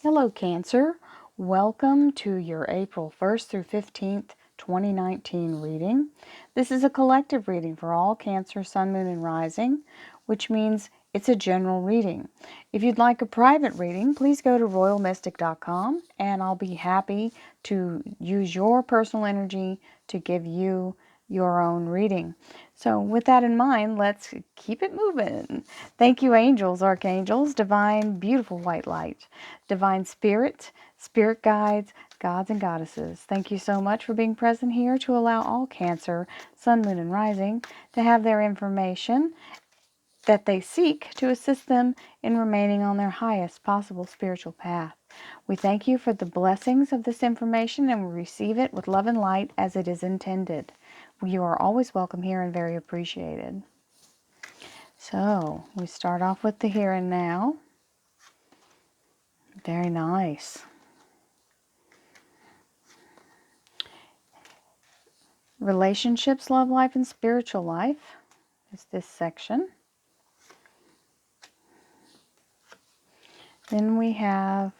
Hello, Cancer. Welcome to your April 1st through 15th, 2019 reading. This is a collective reading for all Cancer, Sun, Moon, and Rising, which means it's a general reading. If you'd like a private reading, please go to royalmystic.com and I'll be happy to use your personal energy to give you your own reading. So with that in mind, let's keep it moving. Thank you, angels, archangels, divine, beautiful white light, divine spirit, spirit guides, gods and goddesses. Thank you so much for being present here to allow all Cancer, Sun, Moon, and Rising to have their information that they seek to assist them in remaining on their highest possible spiritual path. We thank you for the blessings of this information and we receive it with love and light as it is intended. You are always welcome here and very appreciated. So, we start off with the here and now. Very nice. Relationships, love life, and spiritual life is this section. Then we have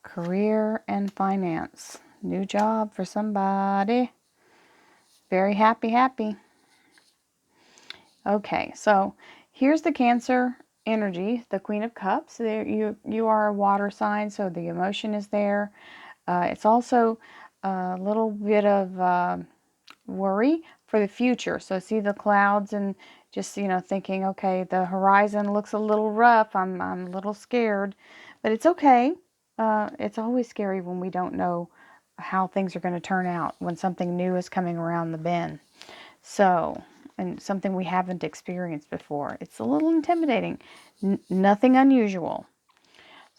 career and finance. New job for somebody. Very happy. Okay, so here's the Cancer energy, the Queen of Cups. There, you are a water sign, so the emotion is there. It's also a little bit of worry for the future. So see the clouds and just, thinking, okay, the horizon looks a little rough. I'm a little scared, but it's okay. It's always scary when we don't know how things are going to turn out, when something new is coming around the bend. So, and something we haven't experienced before. It's a little intimidating. Nothing unusual.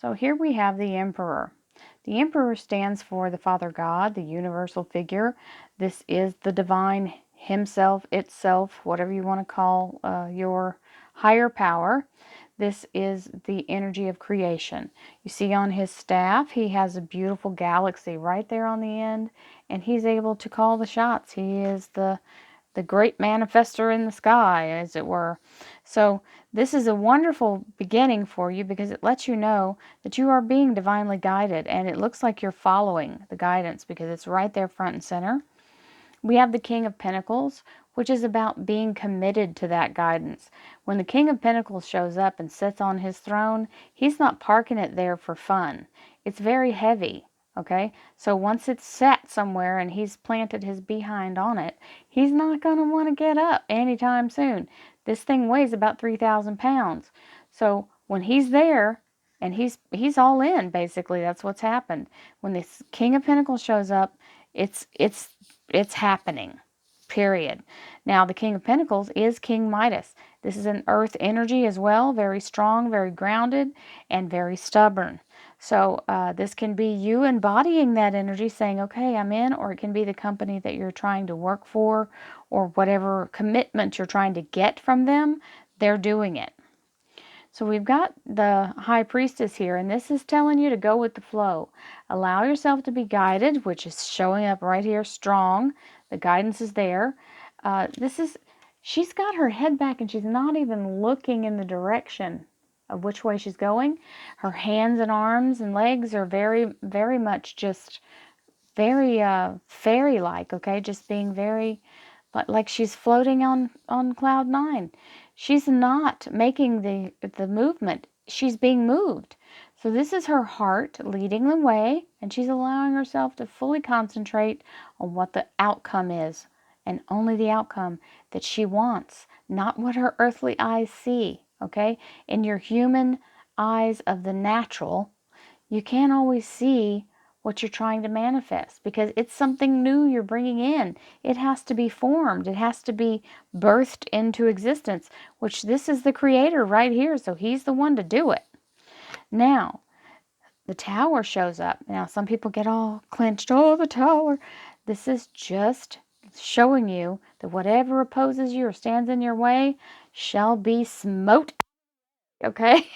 So here we have the Emperor. The Emperor stands for the Father God, the universal figure. This is the divine himself, itself, whatever you want to call your higher power. This is the energy of creation. You see on his staff, he has a beautiful galaxy right there on the end, and he's able to call the shots. He is the great manifester in the sky, as it were. So this is a wonderful beginning for you because it lets you know that you are being divinely guided, and it looks like you're following the guidance because it's right there front and center. We have the King of Pentacles, which is about being committed to that guidance. When the King of Pentacles shows up and sits on his throne, he's not parking it there for fun. It's very heavy. Okay, so once it's set somewhere and he's planted his behind on it, he's not going to want to get up anytime soon. This thing weighs about 3,000 pounds. So when he's there and he's all in, basically, that's what's happened. When this King of Pentacles shows up, it's happening, period. Now, the King of Pentacles is King Midas. This is an earth energy as well, very strong, very grounded, and very stubborn. So this can be you embodying that energy, saying, okay, I'm in, or it can be the company that you're trying to work for, or whatever commitment you're trying to get from them, they're doing it. So we've got the High Priestess here, and this is telling you to go with the flow. Allow yourself to be guided, which is showing up right here strong. The guidance is there. She's got her head back, and she's not even looking in the direction of which way she's going. Her hands and arms and legs are very, very much just very fairy-like, okay? Just being very, like she's floating on cloud nine. She's not making the movement. She's being moved. So this is her heart leading the way, and she's allowing herself to fully concentrate on what the outcome is, and only the outcome that she wants, not what her earthly eyes see, okay? In your human eyes of the natural, you can't always see what you're trying to manifest because it's something new you're bringing in. It has to be formed. It has to be birthed into existence, which this is the creator right here, so he's the one to do it. Now, the Tower shows up. Now, some people get all clenched. Oh, the Tower. This is just showing you that whatever opposes you or stands in your way shall be smote. Okay?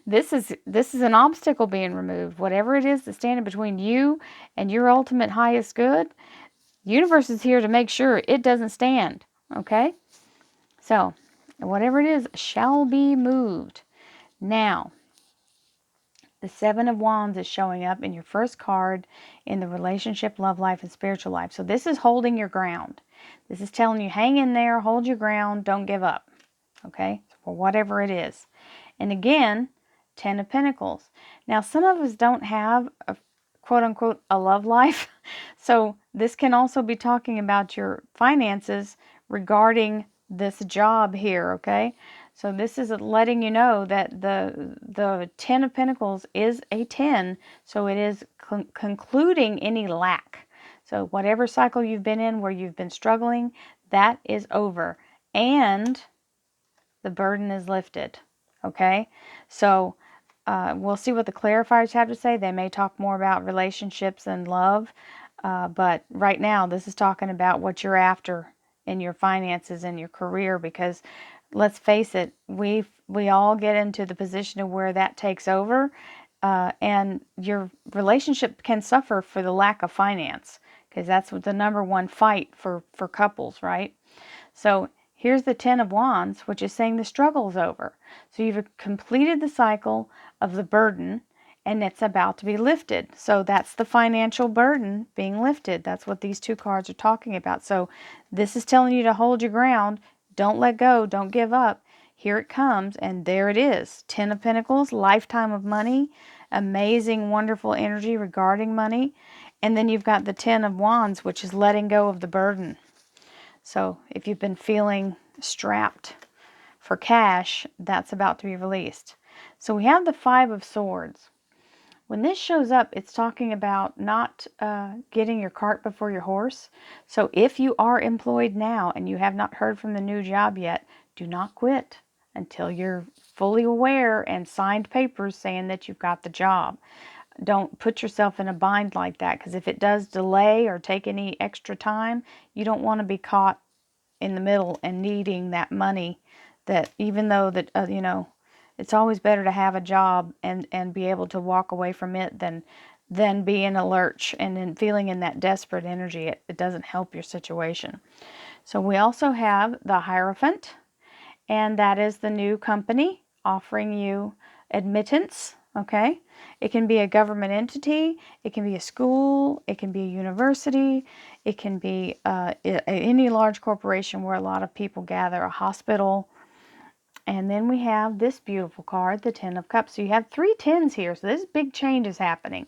This is an obstacle being removed. Whatever it is that's standing between you and your ultimate highest good, the universe is here to make sure it doesn't stand. Okay? So, whatever it is shall be moved. Now, The Seven of Wands is showing up in your first card in the relationship, love life, and spiritual life. So this is holding your ground. This is telling you, hang in there, hold your ground, don't give up. Okay? For whatever it is. And again, Ten of Pentacles. Now, some of us don't have a quote-unquote a love life. So this can also be talking about your finances regarding this job here, okay? So this is letting you know that the Ten of Pentacles is a 10, so it is concluding any lack. So whatever cycle you've been in where you've been struggling, that is over. And the burden is lifted, okay? So we'll see what the clarifiers have to say. They may talk more about relationships and love, but right now this is talking about what you're after in your finances and your career, because let's face it, we all get into the position of where that takes over, and your relationship can suffer for the lack of finance, because that's what the number one fight for couples, right? So here's the Ten of Wands, which is saying the struggle's over. So you've completed the cycle of the burden, and it's about to be lifted. So that's the financial burden being lifted. That's what these two cards are talking about. So this is telling you to hold your ground. Don't let go. Don't give up. Here it comes, and there it is. Ten of Pentacles, lifetime of money, amazing, wonderful energy regarding money. And then you've got the Ten of Wands, which is letting go of the burden. So if you've been feeling strapped for cash, that's about to be released. So we have the Five of Swords. When this shows up, it's talking about not getting your cart before your horse. So if you are employed now and you have not heard from the new job yet, do not quit until you're fully aware and signed papers saying that you've got the job. Don't put yourself in a bind like that, because if it does delay or take any extra time, you don't want to be caught in the middle and needing that money. That even though that you know, it's always better to have a job and be able to walk away from it than be in a lurch and then feeling in that desperate energy. It doesn't help your situation. So we also have the Hierophant, and that is the new company offering you admittance. Okay, it can be a government entity, it can be a school, it can be a university, it can be any large corporation where a lot of people gather, a hospital. And then we have this beautiful card, the Ten of Cups. So you have three tens here, so this big change is happening.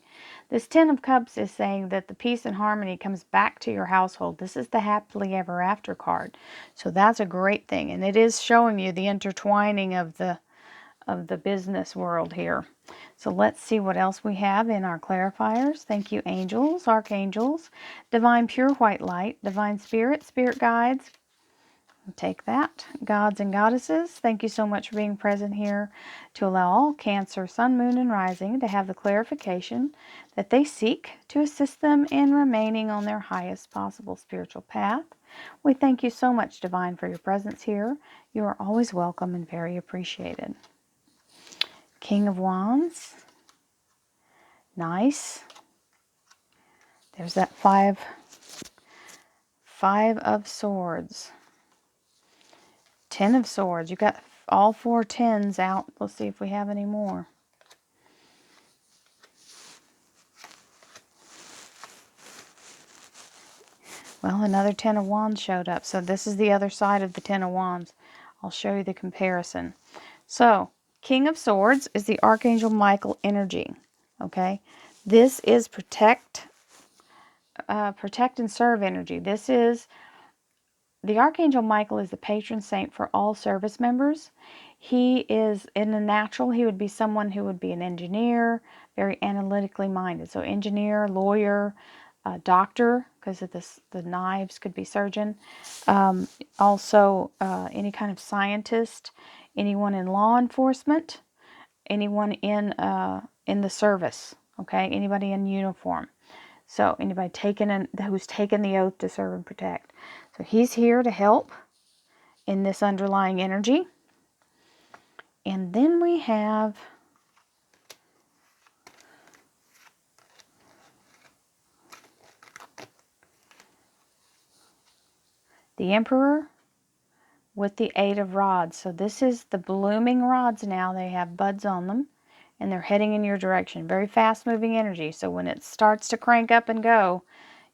This Ten of Cups is saying that the peace and harmony comes back to your household. This is the happily ever after card. So that's a great thing, and it is showing you the intertwining of the business world here. So let's see what else we have in our clarifiers. Thank you, angels, archangels, divine pure white light, divine spirit, spirit guides. Take that. Gods and goddesses, thank you so much for being present here to allow all Cancer, Sun, Moon, and Rising to have the clarification that they seek to assist them in remaining on their highest possible spiritual path. We thank you so much, Divine, for your presence here. You are always welcome and very appreciated. King of Wands. Nice. There's that five of Swords. Ten of Swords. You got all four tens out. Let's see if we have any more. Well, another Ten of Wands showed up. So this is the other side of the Ten of Wands. I'll show you the comparison. So, King of Swords is the Archangel Michael energy. Okay? This is protect and serve energy. This is, the Archangel Michael is the patron saint for all service members. He is, in the natural, he would be someone who would be an engineer, very analytically minded. So engineer, lawyer, doctor, because of this, the knives could be surgeon. Also, any kind of scientist, anyone in law enforcement, anyone in the service. Okay, anybody in uniform. So anybody who's taken the oath to serve and protect. So he's here to help in this underlying energy. And then we have the Emperor with the Eight of Rods. So this is the blooming rods now. They have buds on them. and they're heading in your direction. Very fast-moving energy. So when it starts to crank up and go,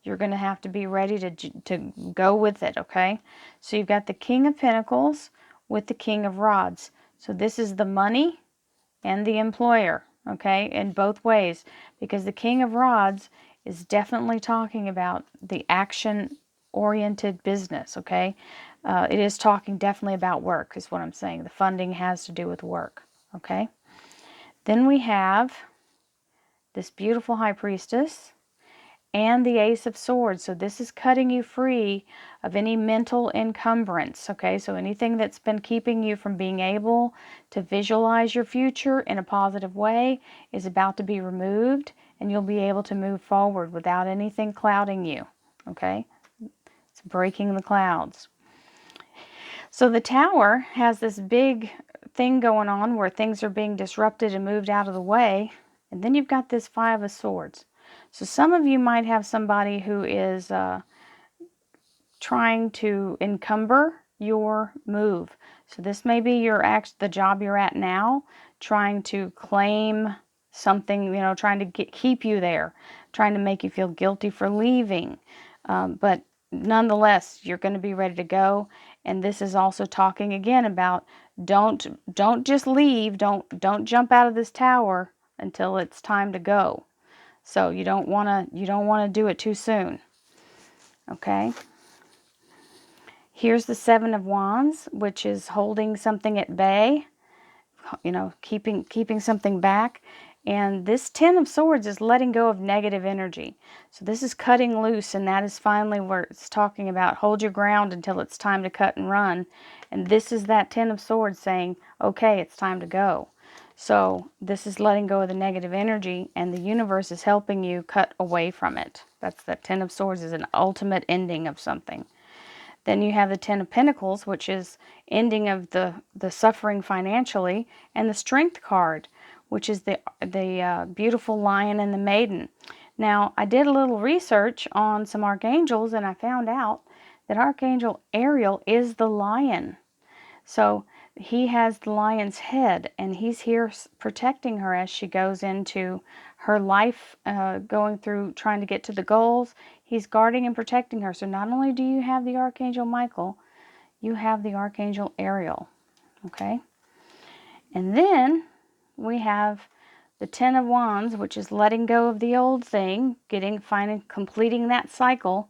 you're going to have to be ready to go with it, okay? So you've got the King of Pentacles with the King of Rods. So this is the money and the employer, okay, in both ways, because the King of Rods is definitely talking about the action-oriented business, okay? It is talking definitely about work, is what I'm saying. The funding has to do with work, okay? Then we have this beautiful High Priestess and the Ace of Swords. So this is cutting you free of any mental encumbrance, okay? So anything that's been keeping you from being able to visualize your future in a positive way is about to be removed, and you'll be able to move forward without anything clouding you, okay? It's breaking the clouds. So the Tower has this big thing going on where things are being disrupted and moved out of the way, and then you've got this Five of Swords. So some of you might have somebody who is trying to encumber your move. So this may be the job you're at now, trying to claim something, you know, trying to keep you there, trying to make you feel guilty for leaving. But nonetheless, you're going to be ready to go. And this is also talking again about don't just leave, don't jump out of this tower until it's time to go. So you don't want to do it too soon. Okay? Here's the Seven of Wands, which is holding something at bay, you know, keeping something back. And this Ten of Swords is letting go of negative energy. So this is cutting loose, and that is finally where it's talking about hold your ground until it's time to cut and run. And this is that Ten of Swords saying, okay, it's time to go. So this is letting go of the negative energy, and the universe is helping you cut away from it. That's that Ten of Swords is an ultimate ending of something. Then you have the Ten of Pentacles, which is ending of the suffering financially, and the Strength card, which is the beautiful lion and the maiden. Now, I did a little research on some archangels, and I found out that Archangel Ariel is the lion. So he has the lion's head, and he's here protecting her as she goes into her life, going through trying to get to the goals. He's guarding and protecting her. So not only do you have the Archangel Michael, you have the Archangel Ariel. Okay? And then we have the Ten of Wands, which is letting go of the old thing, completing that cycle,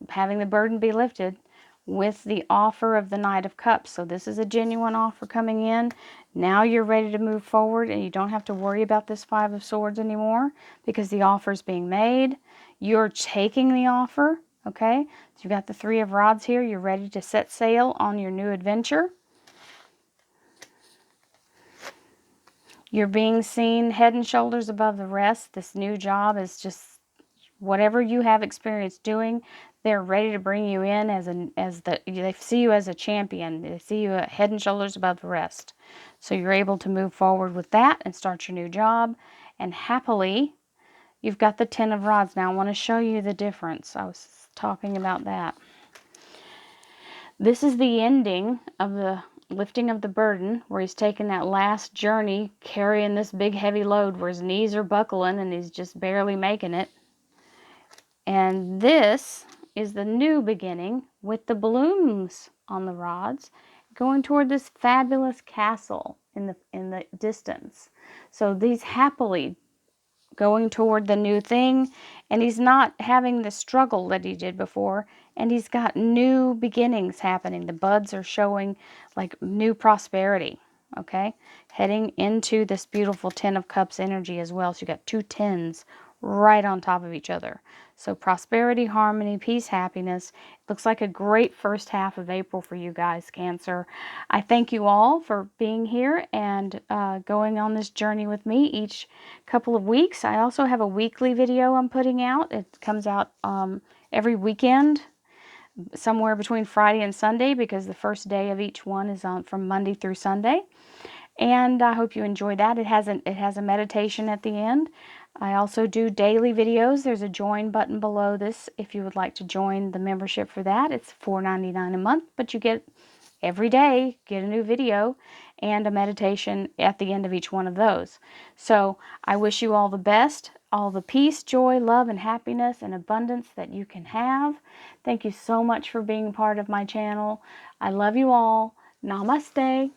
having the burden be lifted, with the offer of the Knight of Cups. So this is a genuine offer coming in. Now you're ready to move forward, and you don't have to worry about this Five of Swords anymore because the offer is being made. You're taking the offer, okay? So you've got the Three of Rods here. You're ready to set sail on your new adventure. You're being seen head and shoulders above the rest. This new job is just whatever you have experience doing, they're ready to bring you in they see you as a champion. They see you head and shoulders above the rest. So you're able to move forward with that and start your new job. And happily, you've got the Ten of Rods. Now I want to show you the difference. I was talking about that. This is the ending of the lifting of the burden, where he's taking that last journey, carrying this big heavy load where his knees are buckling and he's just barely making it. And this is the new beginning with the blooms on the rods going toward this fabulous castle in the distance. So these happily going toward the new thing, and he's not having the struggle that he did before, and he's got new beginnings happening. The buds are showing like new prosperity, okay? Heading into this beautiful Ten of Cups energy as well. So you got two tens right on top of each other. So prosperity, harmony, peace, happiness. Looks like a great first half of April for you guys, Cancer. I thank you all for being here and going on this journey with me each couple of weeks. I also have a weekly video I'm putting out. It comes out every weekend, somewhere between Friday and Sunday, because the first day of each one is from Monday through Sunday. And I hope you enjoy that. It has a meditation at the end. I also do daily videos. There's a join button below this if you would like to join the membership for that. It's $4.99 a month, but you get every day, get a new video. and a meditation at the end of each one of those. So I wish you all the best, all the peace, joy, love, and happiness and abundance that you can have. Thank you so much for being part of my channel. I love you all. Namaste.